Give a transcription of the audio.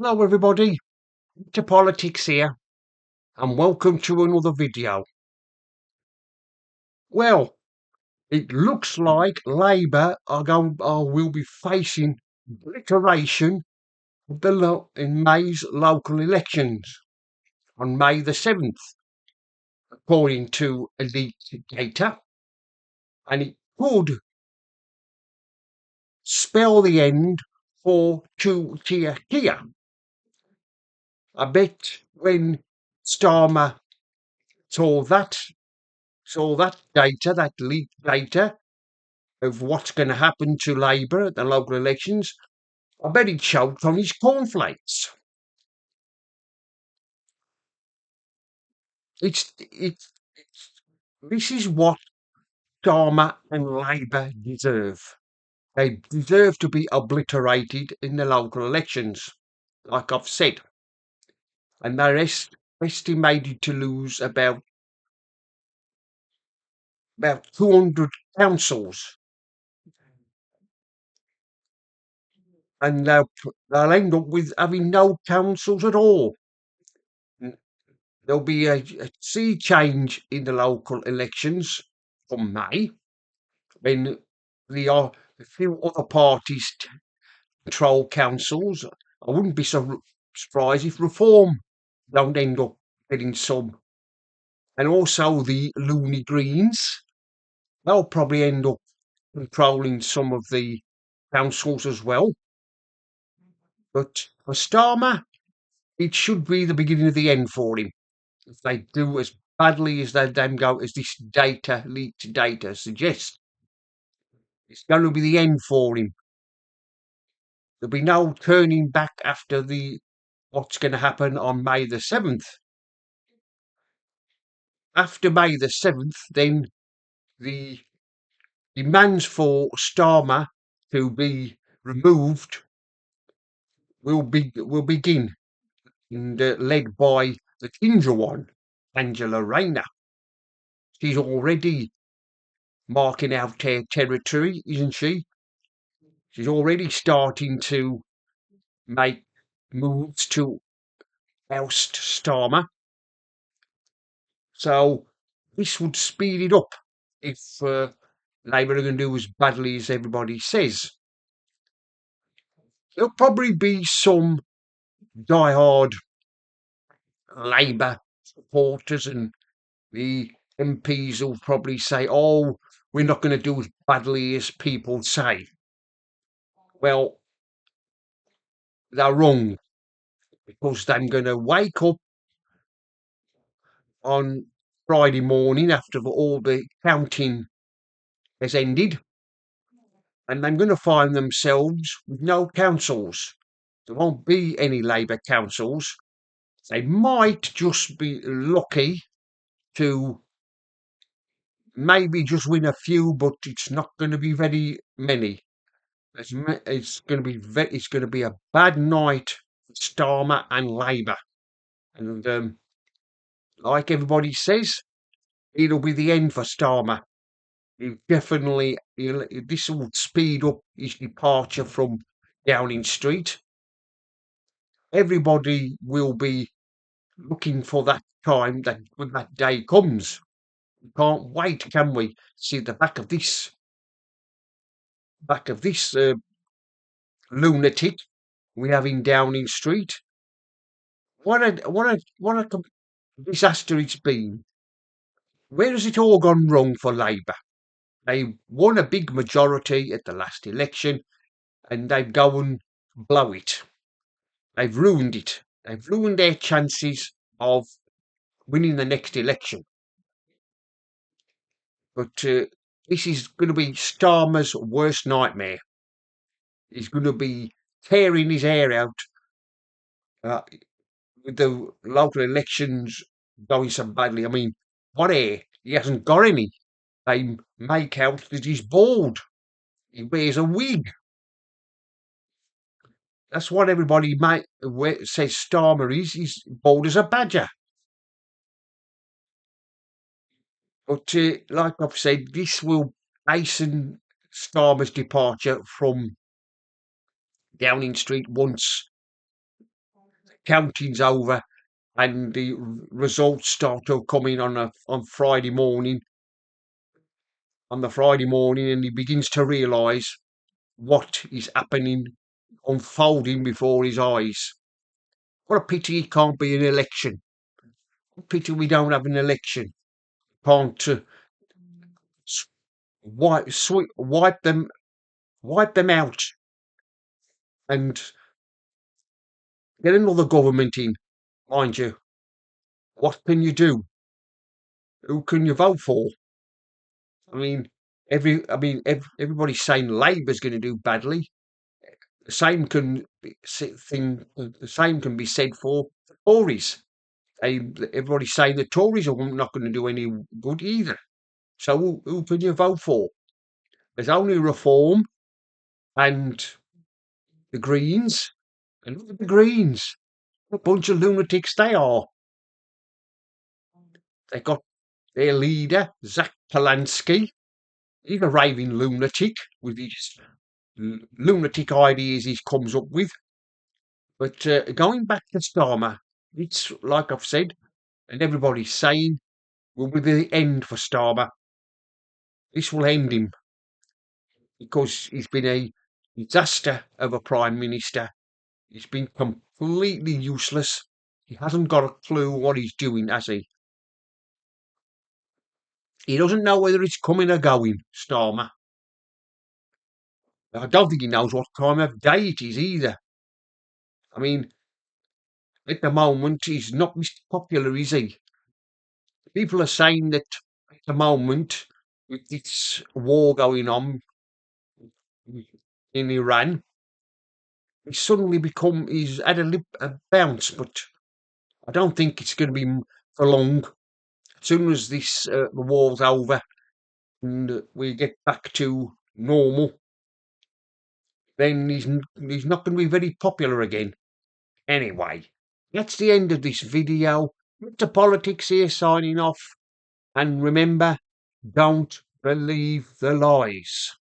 Hello everybody, to Politics here, and welcome to another video. Well, it looks like Labour will be facing obliteration of in May's local elections on May the 7th, according to elite data, and it could spell the end for two-tier Kia. I bet when Starmer saw that data, that leaked data of what's going to happen to Labour at the local elections, I bet he choked on his cornflakes. This is what Starmer and Labour deserve. They deserve to be obliterated in the local elections, like I've said. And they're estimated to lose about 200 councils. And they'll end up with having no councils at all. There'll be a sea change in the local elections from May when a few other parties control councils. I wouldn't be so surprised if Reform don't end up getting some. And also the loony Greens, they'll probably end up controlling some of the councils as well. But for Starmer, it should be the beginning of the end for him. If they do as badly as they go as this leaked data suggests, it's going to be the end for him. There'll be no turning back after what's going to happen on May the 7th. After May the 7th, then the demands for Starmer to be removed will begin, and led by the ginger one, Angela Rayner. She's already marking out her territory, isn't she? She's already starting to make moves to oust Starmer. So this would speed it up if Labour are going to do as badly as everybody says. There'll probably be some die-hard Labour supporters, and the MPs will probably say, "Oh, we're not going to do as badly as people say." Well, they're wrong, because they're going to wake up on Friday morning after all the counting has ended, and they're going to find themselves with no councils. There won't be any Labour councils. They might just be lucky to maybe just win a few, but it's not going to be very many. It's going to be a bad night for Starmer and Labour, and like everybody says, it'll be the end for Starmer. This will speed up his departure from Downing Street. Everybody will be looking for that time when that day comes. We can't wait, can we? See the back of this lunatic we have in Downing Street. What a disaster it's been. Where has it all gone wrong for Labour? They won a big majority at the last election, and they've go and blow it. They've ruined it. They've ruined their chances of winning the next election. But this is going to be Starmer's worst nightmare. He's going to be tearing his hair out with the local elections going so badly. I mean, what hair? He hasn't got any. They make out that he's bald. He wears a wig. That's what everybody says Starmer is. He's bald as a badger. But like I've said, this will hasten Starmer's departure from Downing Street once counting's over and the results start to come in on Friday morning, and he begins to realise what is happening, unfolding before his eyes. What a pity it can't be an election. What a pity we don't have an election. Can't wipe them out and get another government in. Mind you, what can you do? Who can you vote for? I mean, everybody's saying Labour's going to do badly. The same can the same can be said for the Tories. Everybody's saying the Tories are not going to do any good either. So who can you vote for? There's only Reform and the Greens. And look at the Greens. What a bunch of lunatics they are. They got their leader, Zach Polanski. He's a raving lunatic with his lunatic ideas he comes up with. But going back to Starmer, it's like I've said, and everybody's saying, will be the end for Starmer. This will end him because he's been a disaster of a Prime Minister. He's been completely useless. He hasn't got a clue what he's doing, has he? He doesn't know whether it's coming or going, Starmer. I don't think he knows what time of day it is either. I mean, at the moment, he's not Mr. Popular, is he? People are saying that at the moment, with this war going on in Iran, he's had a bounce, but I don't think it's going to be for long. As soon as this the war's over and we get back to normal, then he's not going to be very popular again. Anyway, that's the end of this video. Mr. Politics here signing off. And remember, don't believe the lies.